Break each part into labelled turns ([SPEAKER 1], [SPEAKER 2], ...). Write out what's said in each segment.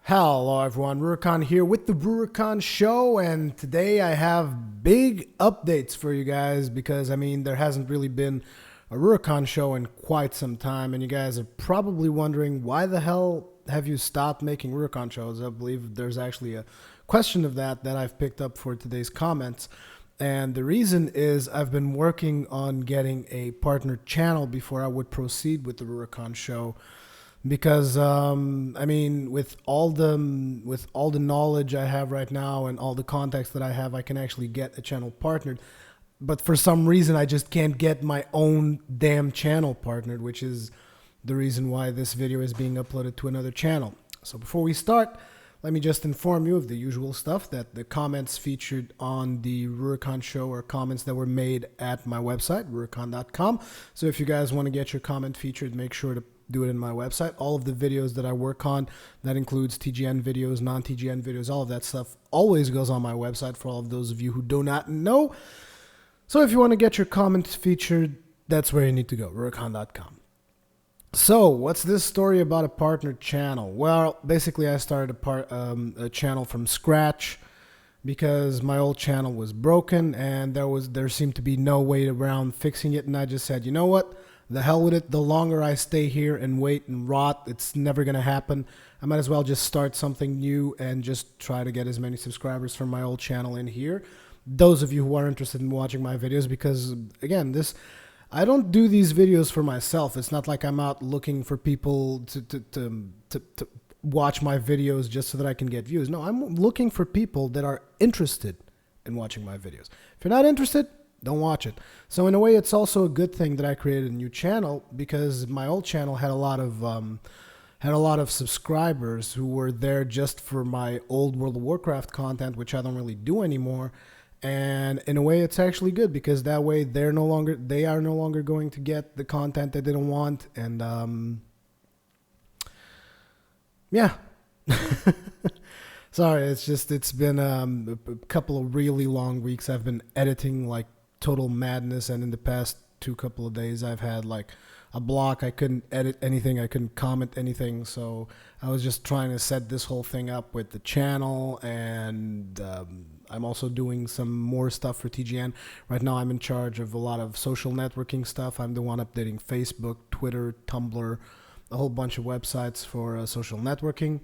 [SPEAKER 1] Hello everyone, Rurikhan here with the Rurikhan Show, and today I have big updates for you guys because there hasn't really been a Rurikhan show in quite some time, and you guys are probably wondering why the hell have you stopped making Rurikhan shows. I believe there's actually a question of that I've picked up for today's comments, and the reason is I've been working on getting a partner channel before I would proceed with the Rurikhan Show because with all the knowledge I have right now and all the contacts that I have, I can actually get a channel partnered. But for some reason, I just can't get my own damn channel partnered, which is the reason why this video is being uploaded to another channel. So before we start, let me just inform you of the usual stuff, that the comments featured on the Rurikhan show are comments that were made at my website, rurikhan.com. So if you guys want to get your comment featured, make sure to do it in my website. All of the videos that I work on, that includes TGN videos, non-TGN videos, all of that stuff always goes on my website for all of those of you who do not know. So if you want to get your comments featured, that's where you need to go, rurikhan.com. So what's this story about a partner channel? Well, basically I started a channel from scratch because my old channel was broken and there seemed to be no way around fixing it, and I just said, you know what? The hell with it. The longer I stay here and wait and rot, it's never going to happen. I might as well just start something new and just try to get as many subscribers from my old channel in here. Those of you who are interested in watching my videos, because again, I don't do these videos for myself. It's not like I'm out looking for people to watch my videos just so that I can get views. No, I'm looking for people that are interested in watching my videos. If you're not interested, don't watch it. So in a way, it's also a good thing that I created a new channel, because my old channel had a lot of subscribers who were there just for my old World of Warcraft content, which I don't really do anymore. And in a way, it's actually good, because that way they are no longer going to get the content they didn't want. And yeah. Sorry, it's been a couple of really long weeks. I've been editing like total madness, and in the past couple of days I've had like a block. I couldn't edit anything, I couldn't comment anything, so I was just trying to set this whole thing up with the channel. And I'm also doing some more stuff for TGN. Right now I'm in charge of a lot of social networking stuff. I'm the one updating Facebook, Twitter, Tumblr, a whole bunch of websites for social networking.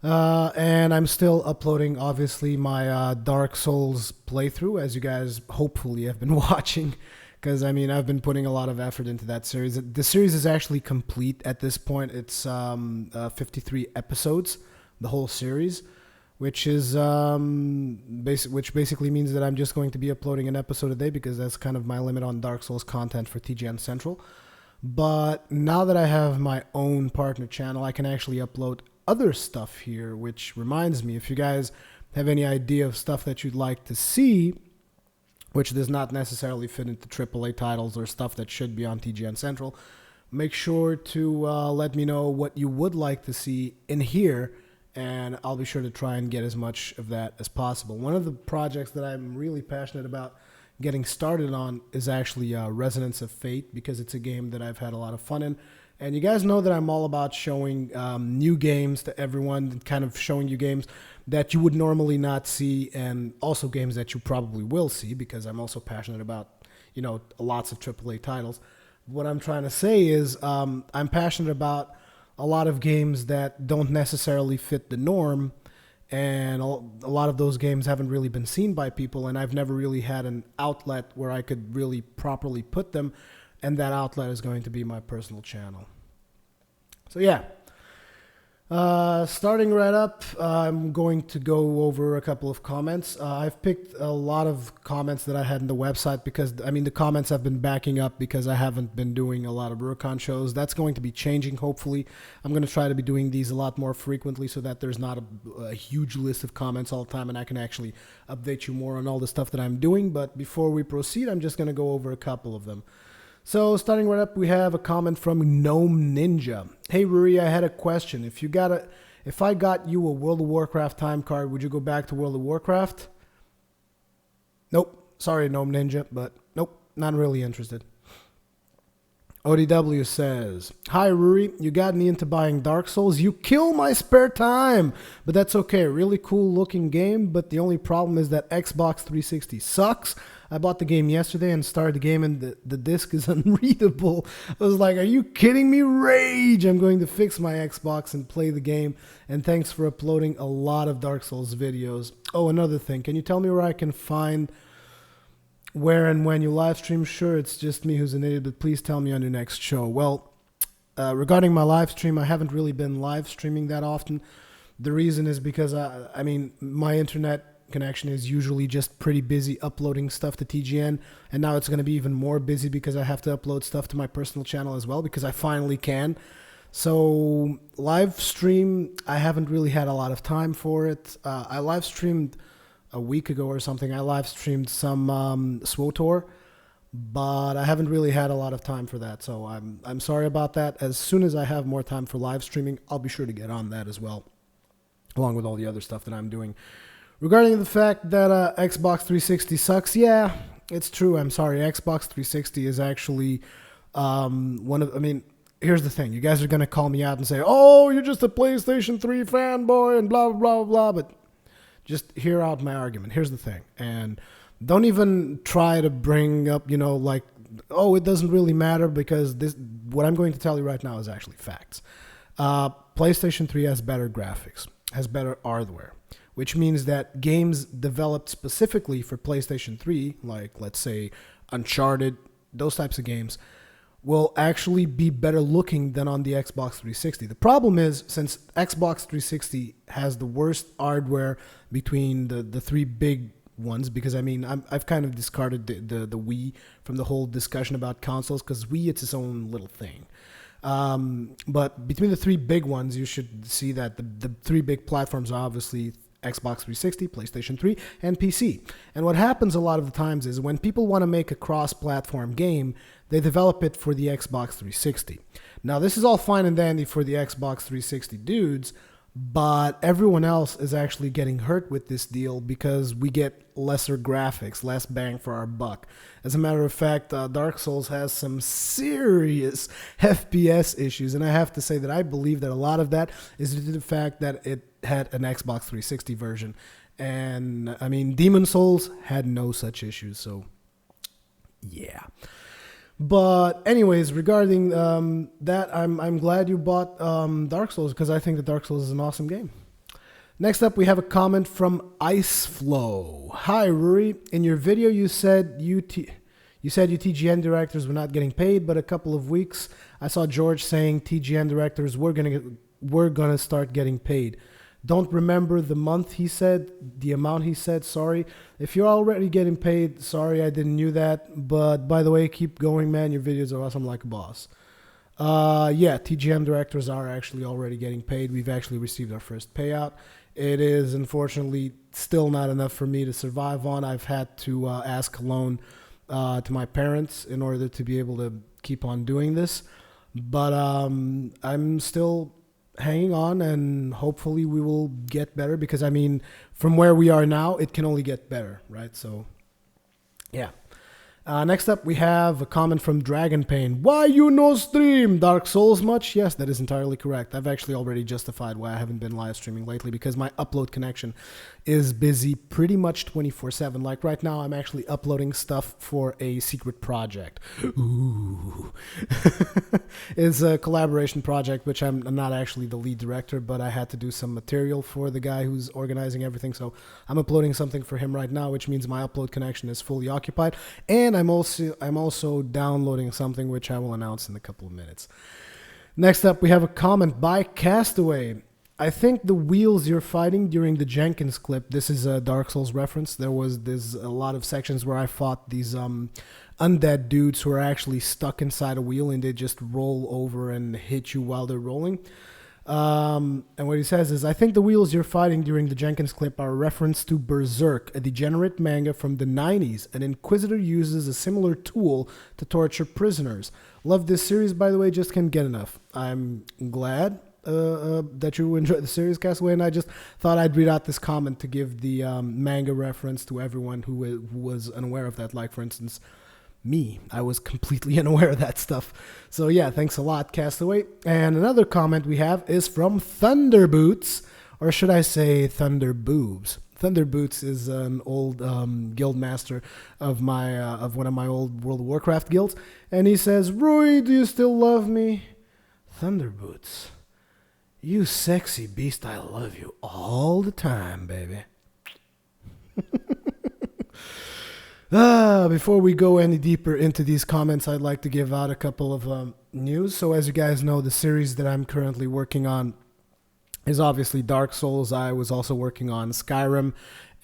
[SPEAKER 1] And I'm still uploading, obviously, my Dark Souls playthrough, as you guys hopefully have been watching, because I've been putting a lot of effort into that series. The series is actually complete at this point. It's 53 episodes, the whole series, which is which basically means that I'm just going to be uploading an episode a day, because that's kind of my limit on Dark Souls content for TGN Central. But now that I have my own partner channel, I can actually upload other stuff here, which reminds me, if you guys have any idea of stuff that you'd like to see, which does not necessarily fit into AAA titles or stuff that should be on TGN Central, make sure to let me know what you would like to see in here, and I'll be sure to try and get as much of that as possible. One of the projects that I'm really passionate about getting started on is actually Resonance of Fate, because it's a game that I've had a lot of fun in. And you guys know that I'm all about showing new games to everyone, kind of showing you games that you would normally not see, and also games that you probably will see, because I'm also passionate about, lots of AAA titles. What I'm trying to say is I'm passionate about a lot of games that don't necessarily fit the norm, and a lot of those games haven't really been seen by people, and I've never really had an outlet where I could really properly put them. And that outlet is going to be my personal channel. So yeah, starting right up, I'm going to go over a couple of comments. I've picked a lot of comments that I had in the website, because the comments have been backing up because I haven't been doing a lot of Rurikhan shows. That's going to be changing, hopefully. I'm going to try to be doing these a lot more frequently, so that there's not a huge list of comments all the time, and I can actually update you more on all the stuff that I'm doing. But before we proceed, I'm just going to go over a couple of them. So starting right up, we have a comment from Gnome Ninja. Hey Ruri, I had a question. If I got you a World of Warcraft time card, would you go back to World of Warcraft? Nope. Sorry, Gnome Ninja, but nope, not really interested. ODW says, "Hi Ruri, you got me into buying Dark Souls. You kill my spare time, but that's okay. Really cool looking game, but the only problem is that Xbox 360 sucks. I bought the game yesterday and started the game, and the disc is unreadable." I was like, "Are you kidding me? Rage! I'm going to fix my Xbox and play the game. And thanks for uploading a lot of Dark Souls videos. Oh, another thing, can you tell me where I can find where and when you live stream?" Sure, it's just me who's an idiot, but please tell me on your next show. Well, regarding my live stream, I haven't really been live streaming that often. The reason is because, I mean, my internet connection is usually just pretty busy uploading stuff to TGN, and now it's going to be even more busy because I have to upload stuff to my personal channel as well, because I finally can. So live stream, I haven't really had a lot of time for it. I live streamed a week ago or something. I live streamed some SWOTOR, but I haven't really had a lot of time for that. So I'm sorry about that. As soon as I have more time for live streaming, I'll be sure to get on that as well, along with all the other stuff that I'm doing. Regarding the fact that Xbox 360 sucks, yeah, it's true. I'm sorry. Xbox 360 is actually one of, I mean, here's the thing. You guys are going to call me out and say, "Oh, you're just a PlayStation 3 fanboy," and blah, blah, blah, blah. But just hear out my argument. Here's the thing. And don't even try to bring up, you know, like, "Oh, it doesn't really matter," because this, what I'm going to tell you right now is actually facts. PlayStation 3 has better graphics, has better hardware, which means that games developed specifically for PlayStation 3, like, let's say, Uncharted, those types of games, will actually be better looking than on the Xbox 360. The problem is, since Xbox 360 has the worst hardware between the three big ones, because I mean, I've kind of discarded the Wii from the whole discussion about consoles, because Wii, it's its own little thing. But between the three big ones, you should see that the three big platforms are obviously Xbox 360, PlayStation 3, and PC. And what happens a lot of the times is when people want to make a cross-platform game, they develop it for the Xbox 360. Now, this is all fine and dandy for the Xbox 360 dudes, but everyone else is actually getting hurt with this deal because we get lesser graphics, less bang for our buck. As a matter of fact, Dark Souls has some serious FPS issues, and I have to say that I believe that a lot of that is due to the fact that it had an Xbox 360 version. And I mean, Demon Souls had no such issues, so yeah. But anyways, regarding that, I'm glad you bought Dark Souls, because I think that Dark Souls is an awesome game. Next up, we have a comment from Iceflow. "Hi Ruri, in your video you said you TGN directors were not getting paid, but a couple of weeks I saw George saying TGN directors were gonna start getting paid. Don't remember the month he said, the amount he said, sorry. If you're already getting paid, sorry, I didn't knew that. But by the way, keep going, man. Your videos are awesome like a boss." Yeah, TGM directors are actually already getting paid. We've actually received our first payout. It is unfortunately still not enough for me to survive on. I've had to ask a loan to my parents in order to be able to keep on doing this. But I'm still hanging on, and hopefully we will get better, because I mean, from where we are now, it can only get better, right? So yeah. Next up, we have a comment from Dragon Pain. "Why you no stream Dark Souls much?" Yes, that is entirely correct. I've actually already justified why I haven't been live streaming lately, because my upload connection is busy pretty much 24/7. Like right now, I'm actually uploading stuff for a secret project. Ooh. It's a collaboration project, which I'm not actually the lead director, but I had to do some material for the guy who's organizing everything. So I'm uploading something for him right now, which means my upload connection is fully occupied. And I'm also downloading something which I will announce in a couple of minutes. Next up, we have a comment by Castaway. "I think the wheels you're fighting during the Jenkins clip," this is a Dark Souls reference. There's a lot of sections where I fought these undead dudes who are actually stuck inside a wheel, and they just roll over and hit you while they're rolling. And what he says is, "I think the wheels you're fighting during the Jenkins clip are a reference to Berserk, a degenerate manga from the 90s. An Inquisitor uses a similar tool to torture prisoners. Love this series, by the way, just can't get enough." I'm glad that you enjoyed the series, Castaway, and I just thought I'd read out this comment to give the manga reference to everyone who was unaware of that. Like, for instance, me. I was completely unaware of that stuff. So yeah, thanks a lot, Castaway. And another comment we have is from Thunderboots, or should I say Thunderboobs. Thunderboots is an old guild master of my of one of my old World of Warcraft guilds, and he says, "Roy, do you still love me?" Thunderboots, you sexy beast, I love you all the time, baby. Before we go any deeper into these comments, I'd like to give out a couple of news. So as you guys know, the series that I'm currently working on is obviously Dark Souls. I was also working on Skyrim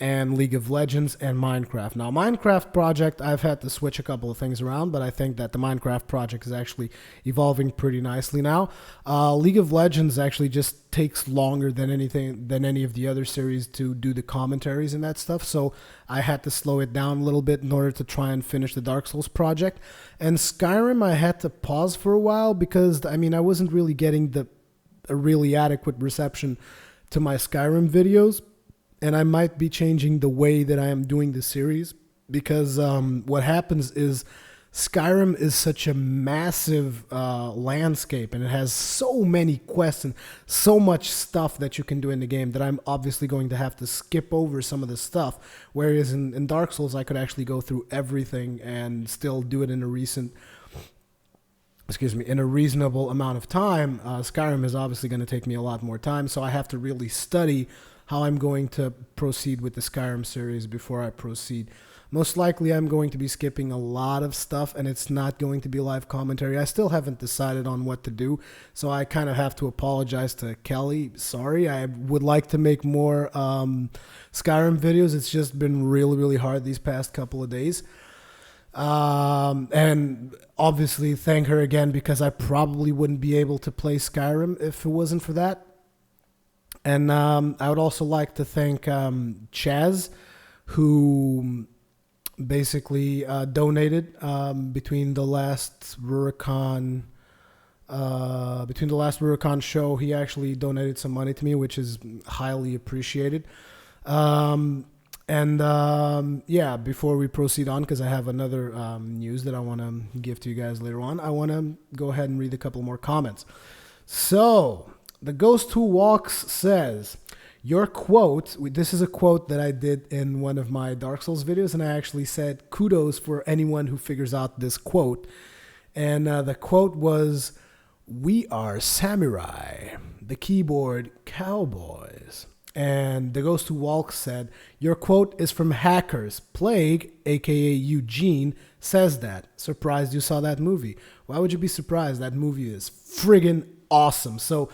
[SPEAKER 1] and League of Legends and Minecraft. Now, Minecraft project, I've had to switch a couple of things around, but I think that the Minecraft project is actually evolving pretty nicely now. League of Legends actually just takes longer than any of the other series to do the commentaries and that stuff, so I had to slow it down a little bit in order to try and finish the Dark Souls project. And Skyrim, I had to pause for a while because, I mean, I wasn't really getting a really adequate reception to my Skyrim videos, and I might be changing the way that I am doing the series because what happens is Skyrim is such a massive landscape, and it has so many quests and so much stuff that you can do in the game that I'm obviously going to have to skip over some of the stuff, whereas in Dark Souls I could actually go through everything and still do it in a reasonable amount of time. Skyrim is obviously going to take me a lot more time, so I have to really study how I'm going to proceed with the Skyrim series before I proceed. Most likely I'm going to be skipping a lot of stuff, and it's not going to be live commentary. I still haven't decided on what to do, so I kind of have to apologize to Kelly. Sorry, I would like to make more Skyrim videos. It's just been really, really hard these past couple of days. And obviously thank her again, because I probably wouldn't be able to play Skyrim if it wasn't for that. And I would also like to thank Chaz, who basically donated between the last Rurikhan show. He actually donated some money to me, which is highly appreciated. Yeah, before we proceed on, because I have another news that I want to give to you guys later on, I want to go ahead and read a couple more comments. So, The Ghost Who Walks says, your quote, this is a quote that I did in one of my Dark Souls videos, and I actually said kudos for anyone who figures out this quote. And the quote was, "We are samurai, the keyboard cowboys." And The Ghost Who Walks said, your quote is from Hackers. Plague, aka Eugene, says that. Surprised you saw that movie. Why would you be surprised? That movie is friggin' awesome. So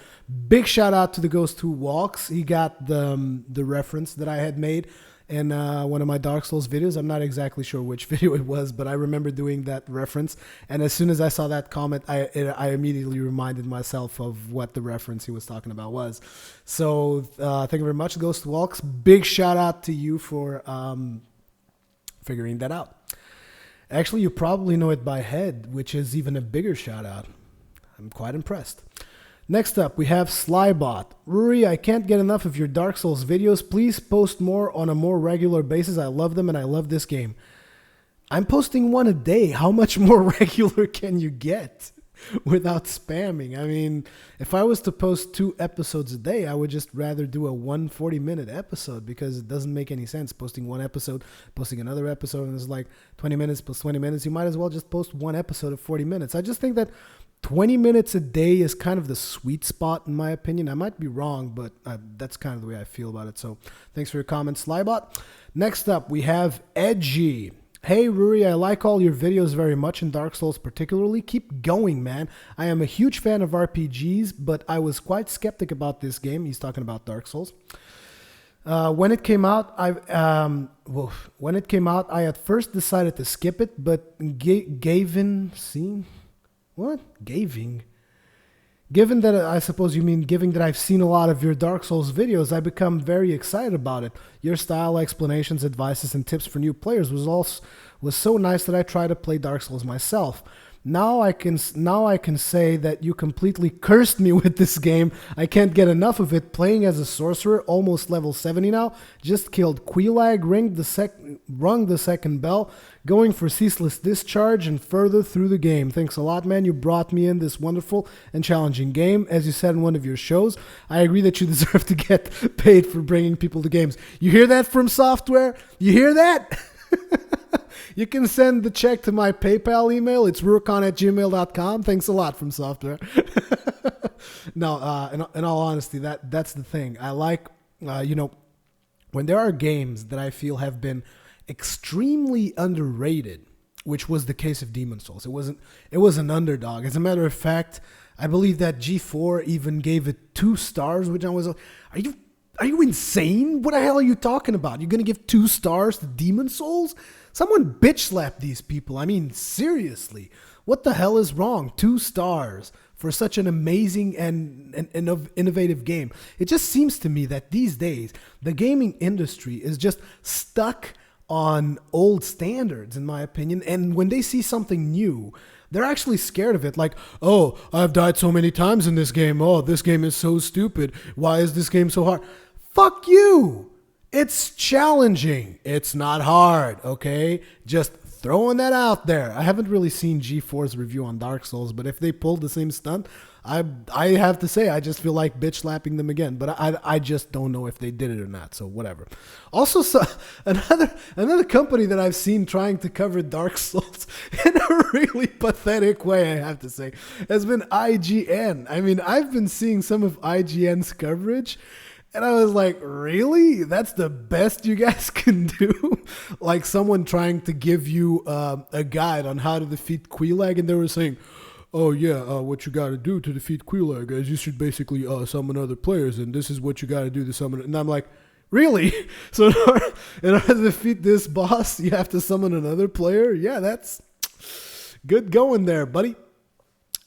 [SPEAKER 1] big shout out to The Ghost Who Walks. He got the reference that I had made in one of my Dark Souls videos. I'm not exactly sure which video it was, but I remember doing that reference. And as soon as I saw that comment, I immediately reminded myself of what the reference he was talking about was. So thank you very much, Ghost Who Walks. Big shout out to you for figuring that out. Actually, you probably know it by head, which is even a bigger shout out. I'm quite impressed. Next up, we have Slybot. Ruri, I can't get enough of your Dark Souls videos. Please post more on a more regular basis. I love them and I love this game. I'm posting one a day. How much more regular can you get without spamming? I mean, if I was to post 2 episodes a day, I would just rather do a 140-minute episode, because it doesn't make any sense posting one episode, posting another episode, and it's like 20 minutes plus 20 minutes. You might as well just post one episode of 40 minutes. I just think that 20 minutes a day is kind of the sweet spot, in my opinion. I might be wrong, but that's kind of the way I feel about it. So thanks for your comment, Slybot. Next up, we have Edgy. Hey, Ruri, I like all your videos very much, in Dark Souls particularly. Keep going, man. I am a huge fan of RPGs, but I was quite skeptic about this game. He's talking about Dark Souls. When it came out, I at first decided to skip it, but Given that, I suppose you mean given that I've seen a lot of your Dark Souls videos, I become very excited about it. Your style, explanations, advices, and tips for new players was so nice that I tried to play Dark Souls myself. Now I can say that you completely cursed me with this game. I can't get enough of it. Playing as a sorcerer, almost level 70 now. Just killed Queelag, rung the second bell, going for ceaseless discharge and further through the game. Thanks a lot, man. You brought me in this wonderful and challenging game. As you said in one of your shows, I agree that you deserve to get paid for bringing people to games. You hear that from software? You hear that? You can send the check to my PayPal email. It's rurikhan@gmail.com. Thanks a lot from software. No, in all honesty, that's the thing. I like, when there are games that I feel have been extremely underrated, which was the case of Demon Souls. It was an underdog. As a matter of fact, I believe that G4 even gave it 2 stars, which I was like, are you insane? What the hell are you talking about? You're going to give 2 stars to Demon Souls? Someone bitch slapped these people. I mean, seriously. What the hell is wrong? 2 stars for such an amazing and innovative game. It just seems to me that these days, the gaming industry is just stuck on old standards, in my opinion. And when they see something new, they're actually scared of it. Like, oh, I've died so many times in this game. Oh, this game is so stupid. Why is this game so hard? Fuck you. It's challenging. It's not hard, okay? Just throwing that out there. I haven't really seen G4's review on Dark Souls, but if they pulled the same stunt, I have to say, I just feel like bitch slapping them again. But I just don't know if they did it or not, so whatever. Also, another company that I've seen trying to cover Dark Souls in a really pathetic way, I have to say, has been IGN. I mean, I've been seeing some of IGN's coverage, and I was like, really? That's the best you guys can do? Like someone trying to give you a guide on how to defeat Queelag, and they were saying, oh yeah, what you got to do to defeat Queelag is you should basically summon other players, and this is what you got to do to summon it. And I'm like, really? So in order to defeat this boss, you have to summon another player? Yeah, that's good going there, buddy.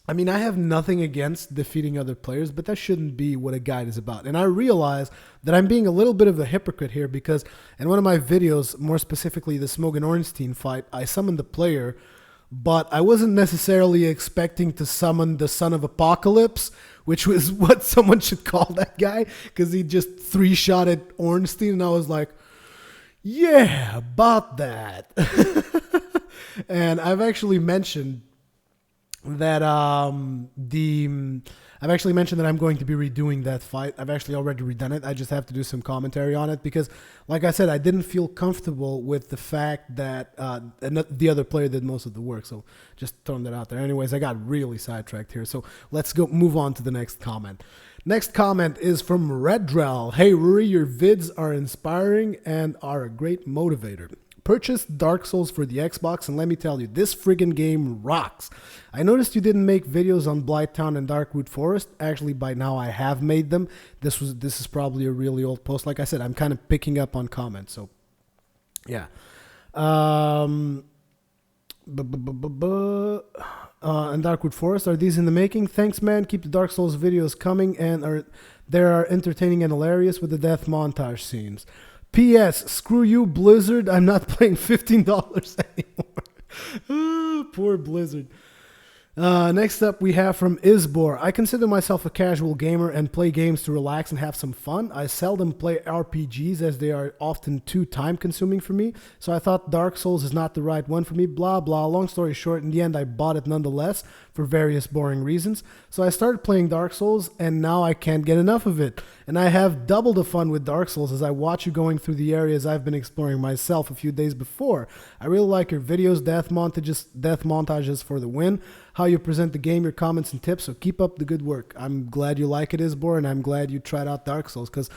[SPEAKER 1] I mean, I have nothing against defeating other players, but that shouldn't be what a guide is about. And I realize that I'm being a little bit of a hypocrite here because in one of my videos, more specifically the Smogen Ornstein fight, I summoned the player, but I wasn't necessarily expecting to summon the Son of Apocalypse, which was what someone should call that guy, because he just 3-shotted Ornstein, and I was like, yeah, about that. And I've actually mentioned that I'm going to be redoing that fight. I've actually already redone it. I just have to do some commentary on it because, like I said, I didn't feel comfortable with the fact that the other player did most of the work. So just throwing that out there. Anyways, I got really sidetracked here. So let's move on to the next comment. Next comment is from Redrell. Hey, Ruri, your vids are inspiring and are a great motivator. Purchased Dark Souls for the Xbox, and let me tell you, this friggin' game rocks. I noticed you didn't make videos on Blighttown and Darkwood Forest. Actually, by now I have made them. This is probably a really old post. Like I said, I'm kind of picking up on comments, so yeah. And Darkwood Forest, are these in the making? Thanks, man. Keep the Dark Souls videos coming, and they are entertaining and hilarious with the death montage scenes. P.S. Screw you, Blizzard. I'm not playing $15 anymore. Poor Blizzard. Next up, we have from Isbor. I consider myself a casual gamer and play games to relax and have some fun. I seldom play RPGs as they are often too time-consuming for me, so I thought Dark Souls is not the right one for me, blah, blah. Long story short, in the end, I bought it nonetheless for various boring reasons. So I started playing Dark Souls, and now I can't get enough of it. And I have double the fun with Dark Souls as I watch you going through the areas I've been exploring myself a few days before. I really like your videos, death montages for the win, how you present the game, your comments and tips, so keep up the good work. I'm glad you like it, Isbor, and I'm glad you tried out Dark Souls, because,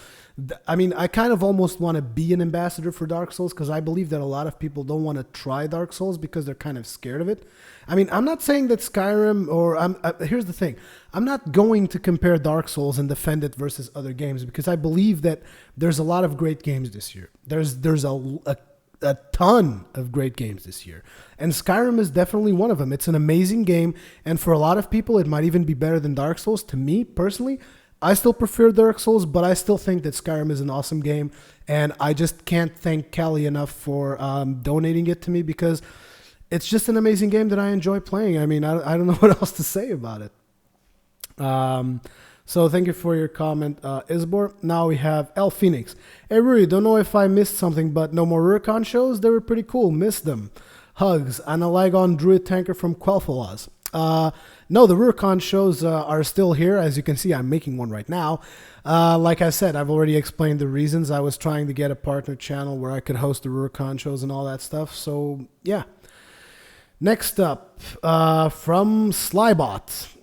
[SPEAKER 1] I kind of almost want to be an ambassador for Dark Souls, because I believe that a lot of people don't want to try Dark Souls because they're kind of scared of it. I'm not saying that Skyrim, here's the thing, I'm not going to compare Dark Souls and defend it versus other games, because I believe that there's a lot of great games this year. There's a ton of great games this year, and Skyrim is definitely one of them. It's an amazing game, and for a lot of people it might even be better than Dark Souls. To me personally, I still prefer Dark Souls, but I still think that Skyrim is an awesome game, and I just can't thank Kelly enough for donating it to me, because it's just an amazing game that I enjoy playing. I mean, I don't know what else to say about it. So thank you for your comment, Isbor. Now we have El Phoenix. Hey, Ruri, don't know if I missed something, but no more Rurikhan shows? They were pretty cool. Missed them. Hugs. Analagon Druid Tanker from Quel'Thalas. No, the Rurikhan shows are still here. As you can see, I'm making one right now. Like I said, I've already explained the reasons. I was trying to get a partner channel where I could host the Rurikhan shows and all that stuff. So, yeah. Next up, from Slybot.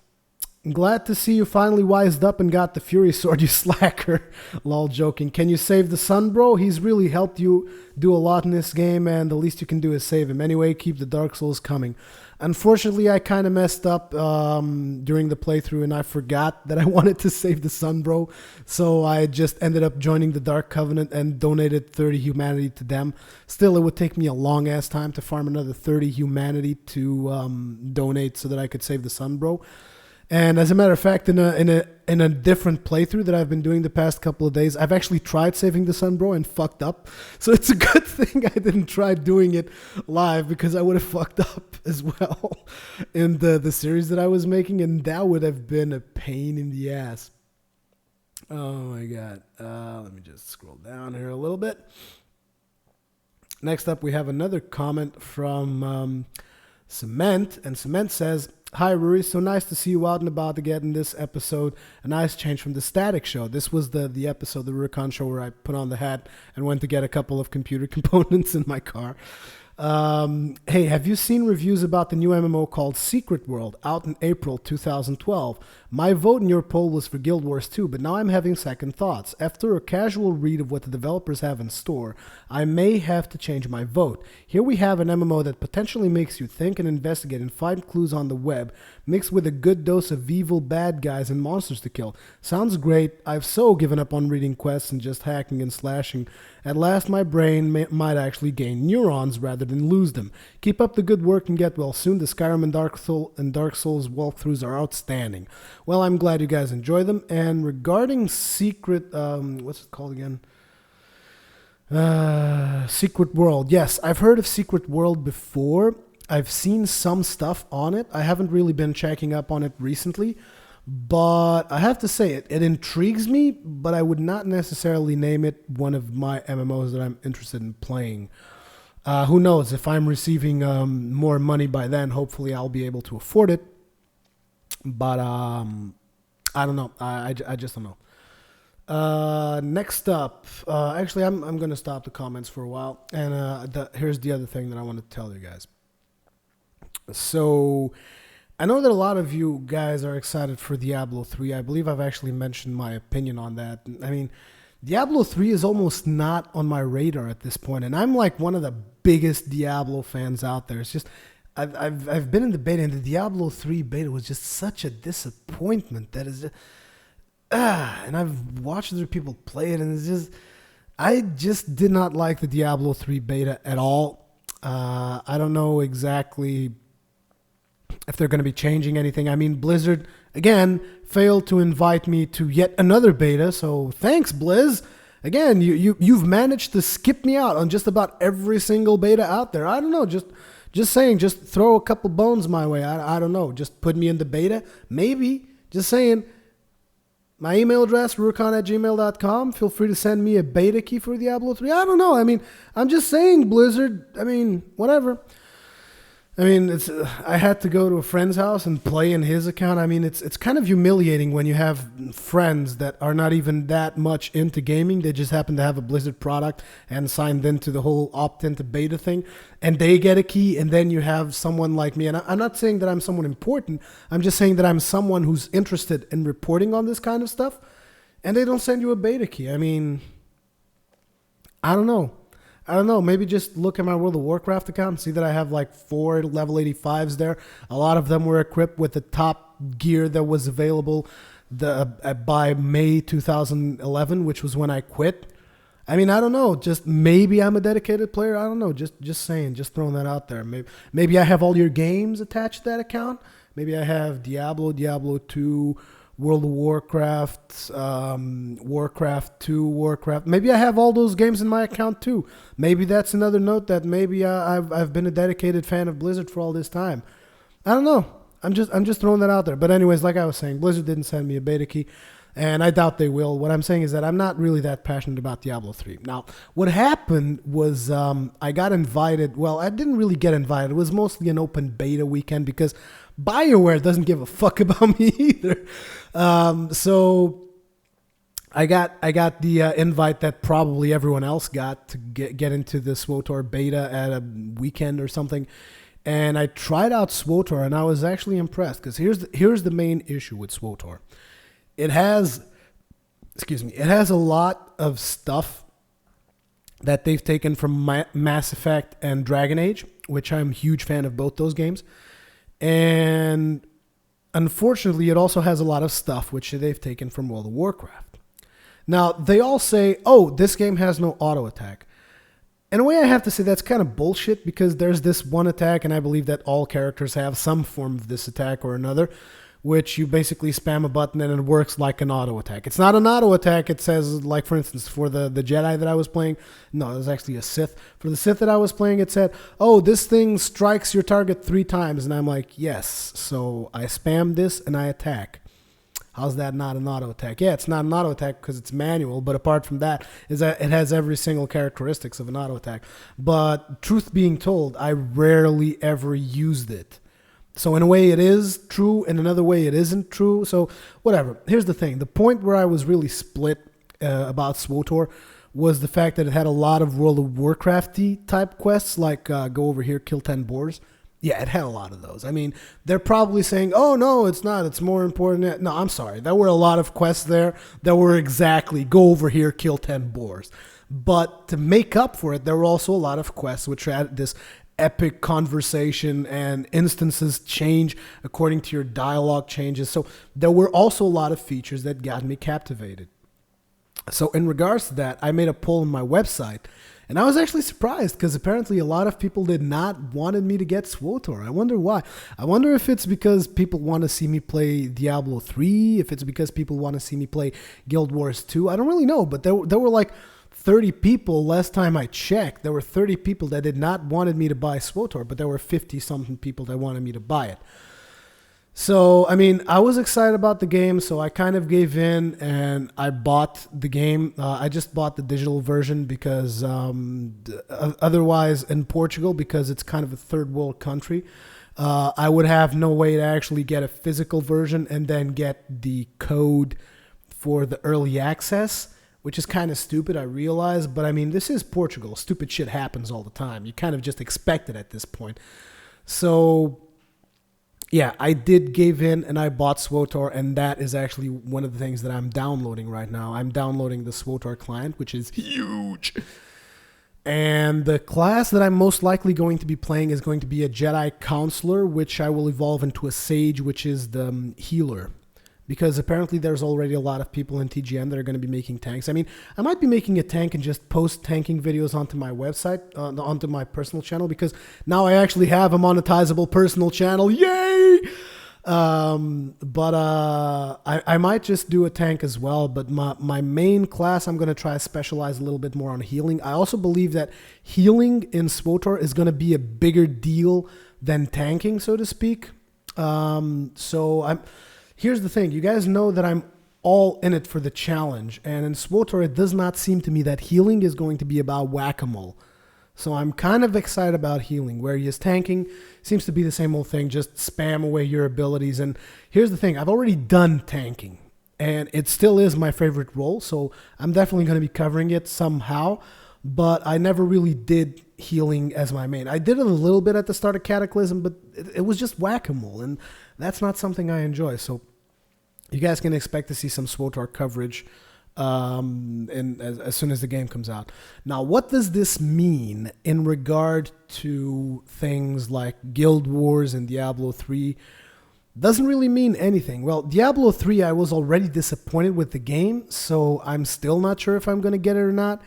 [SPEAKER 1] Glad to see you finally wised up and got the Fury Sword, you slacker. Lol, joking. Can you save the sun, bro? He's really helped you do a lot in this game, and the least you can do is save him. Anyway, keep the Dark Souls coming. Unfortunately, I kind of messed up during the playthrough, and I forgot that I wanted to save the sun, bro. So I just ended up joining the Dark Covenant and donated 30 humanity to them. Still, it would take me a long-ass time to farm another 30 humanity to donate so that I could save the sun, bro. And as a matter of fact, in a different playthrough that I've been doing the past couple of days, I've actually tried saving the sun, bro, and fucked up. So it's a good thing I didn't try doing it live, because I would have fucked up as well in the series that I was making, and that would have been a pain in the ass. Oh my god. Let me just scroll down here a little bit. Next up, we have another comment from Cement, and Cement says, "Hi Ruri, so nice to see you out and about again in this episode. A nice change from the Static show." This was the episode, the Rurikhan show, where I put on the hat and went to get a couple of computer components in my car. Hey, have you seen reviews about the new MMO called Secret World, out in April 2012? My vote in your poll was for Guild Wars 2, but now I'm having second thoughts. After a casual read of what the developers have in store, I may have to change my vote. Here we have an MMO that potentially makes you think and investigate and find clues on the web, mixed with a good dose of evil bad guys and monsters to kill. Sounds great. I've so given up on reading quests and just hacking and slashing. At last, my brain might actually gain neurons rather than lose them. Keep up the good work and get well soon. The Skyrim and Dark Souls walkthroughs are outstanding. Well, I'm glad you guys enjoy them. And regarding Secret, what's it called again? Secret World. Yes, I've heard of Secret World before. I've seen some stuff on it. I haven't really been checking up on it recently. But I have to say, it intrigues me, but I would not necessarily name it one of my MMOs that I'm interested in playing. Who knows? If I'm receiving more money by then, hopefully I'll be able to afford it. But I don't know. I just don't know. Next up, actually, I'm going to stop the comments for a while. And here's the other thing that I want to tell you guys. So I know that a lot of you guys are excited for Diablo 3. I believe I've actually mentioned my opinion on that. I mean, Diablo 3 is almost not on my radar at this point, and I'm like one of the biggest Diablo fans out there. It's just I've been in the beta, and the Diablo 3 beta was just such a disappointment. That is just, and I've watched other people play it, and it's just, I just did not like the Diablo 3 beta at all. I don't know exactly if they're going to be changing anything. I mean, Blizzard, again, failed to invite me to yet another beta, so thanks, Blizz. Again, you've managed to skip me out on just about every single beta out there. I don't know, just saying, just throw a couple bones my way. I don't know, just put me in the beta. Maybe, just saying. My email address, rurikhan@gmail.com. Feel free to send me a beta key for Diablo 3. I don't know. I mean, I'm just saying, Blizzard. I mean, whatever. I mean, I had to go to a friend's house and play in his account. I mean, it's kind of humiliating when you have friends that are not even that much into gaming. They just happen to have a Blizzard product and signed into the whole opt-in to beta thing, and they get a key, and then you have someone like me. And I'm not saying that I'm someone important. I'm just saying that I'm someone who's interested in reporting on this kind of stuff, and they don't send you a beta key. I mean, I don't know. Maybe just look at my World of Warcraft account and see that I have like 4 level 85s there. A lot of them were equipped with the top gear that was available by May 2011, which was when I quit. I mean, I don't know. Just maybe I'm a dedicated player. I don't know. Just saying. Just throwing that out there. Maybe I have all your games attached to that account. Maybe I have Diablo 2, World of Warcraft, Warcraft 2, Warcraft. Maybe I have all those games in my account too. Maybe that's another note that maybe I've been a dedicated fan of Blizzard for all this time. I don't know. I'm just throwing that out there. But anyways, like I was saying, Blizzard didn't send me a beta key, and I doubt they will. What I'm saying is that I'm not really that passionate about Diablo 3. Now, what happened was I got invited. Well, I didn't really get invited. It was mostly an open beta weekend because BioWare doesn't give a fuck about me either. So I got the invite that probably everyone else got to get into the SWTOR beta at a weekend or something. And I tried out SWTOR, and I was actually impressed because here's the main issue with SWTOR. It has a lot of stuff that they've taken from Mass Effect and Dragon Age, which I'm a huge fan of both those games. And unfortunately, it also has a lot of stuff which they've taken from World of Warcraft. Now, they all say, oh, this game has no auto attack. In a way, I have to say that's kind of bullshit because there's this one attack, and I believe that all characters have some form of this attack or another, which you basically spam a button and it works like an auto attack. It's not an auto attack. It says, like, for instance, for the Jedi that I was playing, no, it was actually a Sith. For the Sith that I was playing, it said, oh, this thing strikes your target 3 times. And I'm like, yes. So I spam this and I attack. How's that not an auto attack? Yeah, it's not an auto attack because it's manual, but apart from that, is that it has every single characteristics of an auto attack. But truth being told, I rarely ever used it. So in a way it is true, in another way it isn't true. So whatever. Here's the thing. The point where I was really split about SWTOR was the fact that it had a lot of World of Warcraft-y type quests, like go over here, kill 10 boars. Yeah, it had a lot of those. I mean, they're probably saying, oh, no, it's not. It's more important. No, I'm sorry. There were a lot of quests there that were exactly go over here, kill 10 boars. But to make up for it, there were also a lot of quests which had this epic conversation and instances change according to your dialogue changes. So there were also a lot of features that got me captivated. So in regards to that, I made a poll on my website. And I was actually surprised because apparently a lot of people did not wanted me to get SWTOR. I wonder why. I wonder if it's because people want to see me play Diablo 3, if it's because people want to see me play Guild Wars 2. I don't really know, but there were like 30 people last time I checked. There were 30 people that did not wanted me to buy SWTOR, but there were 50-something people that wanted me to buy it. So, I mean, I was excited about the game, so I kind of gave in and I bought the game. I just bought the digital version because otherwise in Portugal, because it's kind of a third world country, I would have no way to actually get a physical version and then get the code for the early access, which is kind of stupid, I realize. But I mean, this is Portugal. Stupid shit happens all the time. You kind of just expect it at this point. So yeah, I did give in and I bought SWTOR, and that is actually one of the things that I'm downloading right now. I'm downloading the SWTOR client, which is huge. And the class that I'm most likely going to be playing is going to be a Jedi Counselor, which I will evolve into a Sage, which is the healer. Because apparently there's already a lot of people in TGN that are going to be making tanks. I mean, I might be making a tank and just post tanking videos onto my website, onto my personal channel, because now I actually have a monetizable personal channel. Yay! But I might just do a tank as well. But my main class, I'm going to try to specialize a little bit more on healing. I also believe that healing in SWTOR is going to be a bigger deal than tanking, so to speak. Here's the thing. You guys know that I'm all in it for the challenge. And in SWTOR, it does not seem to me that healing is going to be about whack-a-mole. So I'm kind of excited about healing, whereas tanking seems to be the same old thing, just spam away your abilities. And here's the thing. I've already done tanking, and it still is my favorite role. So I'm definitely going to be covering it somehow. But I never really did healing as my main. I did it a little bit at the start of Cataclysm, but it was just whack-a-mole, and that's not something I enjoy. So you guys can expect to see some SWTOR coverage as soon as the game comes out. Now, what does this mean in regard to things like Guild Wars and Diablo 3? Doesn't really mean anything. Well, Diablo 3, I was already disappointed with the game, so I'm still not sure if I'm going to get it or not.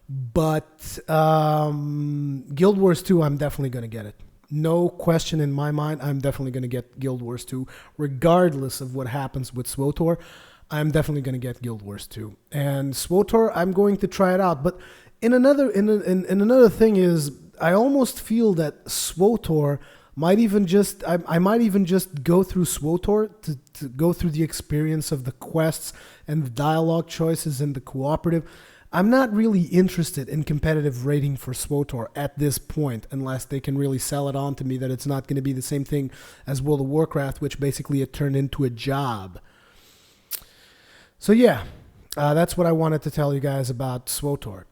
[SPEAKER 1] But Guild Wars 2, I'm definitely going to get it. no question in my mind, I'm definitely going to get Guild Wars 2, regardless of what happens with SWTOR. I'm definitely going to get Guild Wars 2. And SWTOR, I'm going to try it out. But in another thing is, I almost feel that SWTOR might even just, I might even just go through SWTOR to go through the experience of the quests and the dialogue choices and the cooperative. I'm not really interested in competitive rating for SWTOR at this point, unless they can really sell it on to me that it's not going to be the same thing as World of Warcraft, which basically it turned into a job. So yeah, that's what I wanted to tell you guys about SWTOR.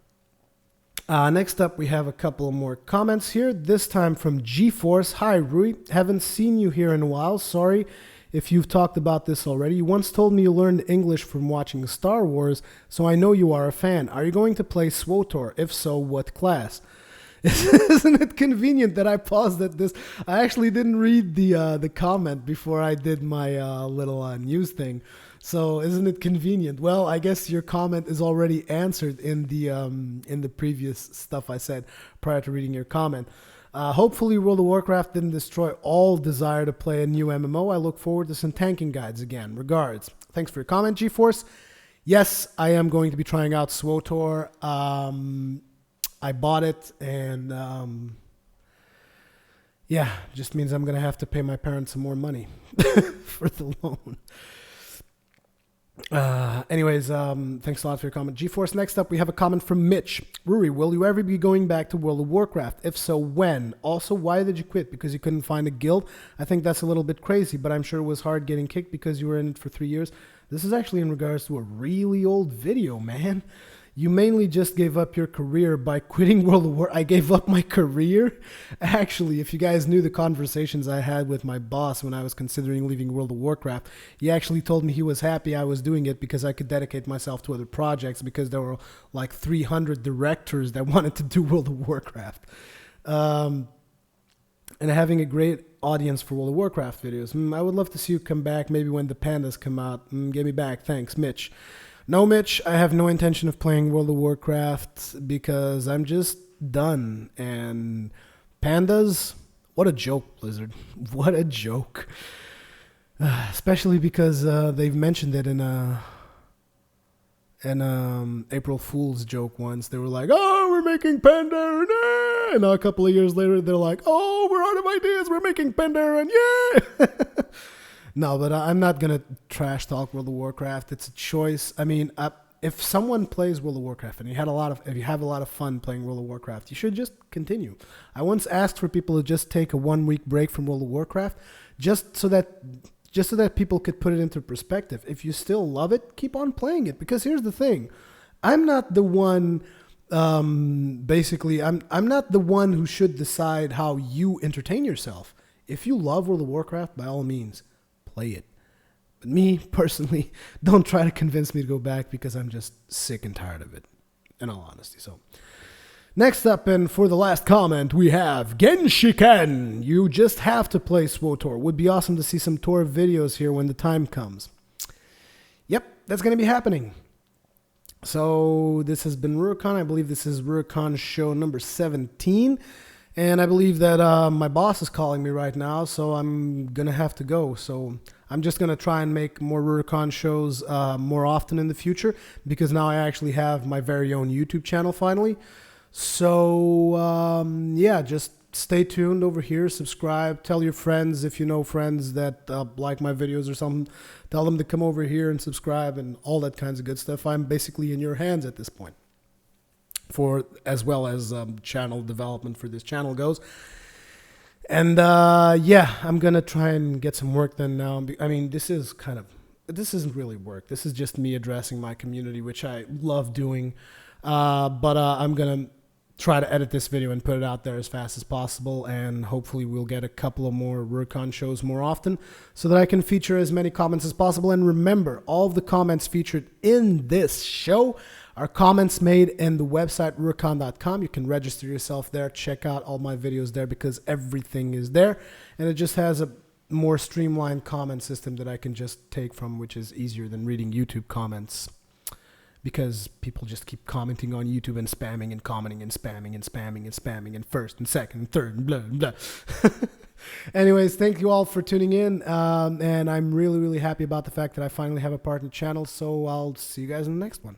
[SPEAKER 1] Next up, we have a couple more comments here, this time from GeForce. Hi, Rui. Haven't seen you here in a while. Sorry if you've talked about this already. You once told me you learned English from watching Star Wars, so I know you are a fan. Are you going to play SWTOR? If so, what class? Isn't it convenient that I paused at this? I actually didn't read the comment before I did my little news thing. So isn't it convenient? Well, I guess your comment is already answered in the previous stuff I said prior to reading your comment. Hopefully World of Warcraft didn't destroy all desire to play a new MMO. I look forward to some tanking guides again. Regards. Thanks for your comment, GeForce. Yes, I am going to be trying out SWTOR. I bought it, and yeah, just means I'm going to have to pay my parents some more money for the loan. Anyways, thanks a lot for your comment, GeForce. Next up, we have a comment from Mitch. Ruri, will you ever be going back to World of Warcraft? If so, when? Also, why did you quit? Because you couldn't find a guild? I think that's a little bit crazy, but I'm sure it was hard getting kicked because you were in it for 3 years. This is actually in regards to a really old video, man. You mainly just gave up your career by quitting World of War. I gave up my career? Actually, if you guys knew the conversations I had with my boss when I was considering leaving World of Warcraft, he actually told me he was happy I was doing it because I could dedicate myself to other projects, because there were like 300 directors that wanted to do World of Warcraft. And having a great audience for World of Warcraft videos. I would love to see you come back, maybe when the pandas come out. Get me back. Thanks, Mitch. No, Mitch, I have no intention of playing World of Warcraft because I'm just done. And pandas, what a joke, Blizzard. What a joke. Especially because they've mentioned it in an April Fool's joke once. They were like, oh, we're making Pandaren. And a couple of years later, they're like, oh, we're out of ideas. We're making Pandaren. Yeah. No, but I'm not going to trash talk World of Warcraft. It's a choice. I mean, if someone plays World of Warcraft and if you have a lot of fun playing World of Warcraft, you should just continue. I once asked for people to just take a 1 week break from World of Warcraft just so that people could put it into perspective. If you still love it, keep on playing it. Because here's the thing. I'm not the one, basically, I'm not the one who should decide how you entertain yourself. If you love World of Warcraft, by all means, play it. But me, personally, don't try to convince me to go back because I'm just sick and tired of it, in all honesty. So, next up, and for the last comment, we have Genshiken. You just have to play SWTOR. Would be awesome to see some Tor videos here when the time comes. Yep, that's going to be happening. So, this has been Rurikhan. I believe this is Rurikhan show number 17. And I believe that my boss is calling me right now, so I'm going to have to go. So I'm just going to try and make more Rurikhan shows more often in the future, because now I actually have my very own YouTube channel finally. So, yeah, just stay tuned over here, subscribe, tell your friends, if you know friends that like my videos or something, tell them to come over here and subscribe and all that kinds of good stuff. I'm basically in your hands at this point, for as well as channel development for this channel goes. And yeah, I'm gonna try and get some work done now. I mean, this isn't really work. This is just me addressing my community, which I love doing. But I'm gonna try to edit this video and put it out there as fast as possible, and hopefully we'll get a couple of more Rurikhan shows more often so that I can feature as many comments as possible. And remember, all of the comments featured in this show are comments made in the website Rurikhan.com. You can register yourself there, check out all my videos there, because everything is there, and it just has a more streamlined comment system that I can just take from, which is easier than reading YouTube comments. because people just keep commenting on YouTube and spamming and commenting and spamming and spamming and spamming and first and second and third and blah blah. Anyways, thank you all for tuning in, and I'm really happy about the fact that I finally have a partner channel. So I'll see you guys in the next one.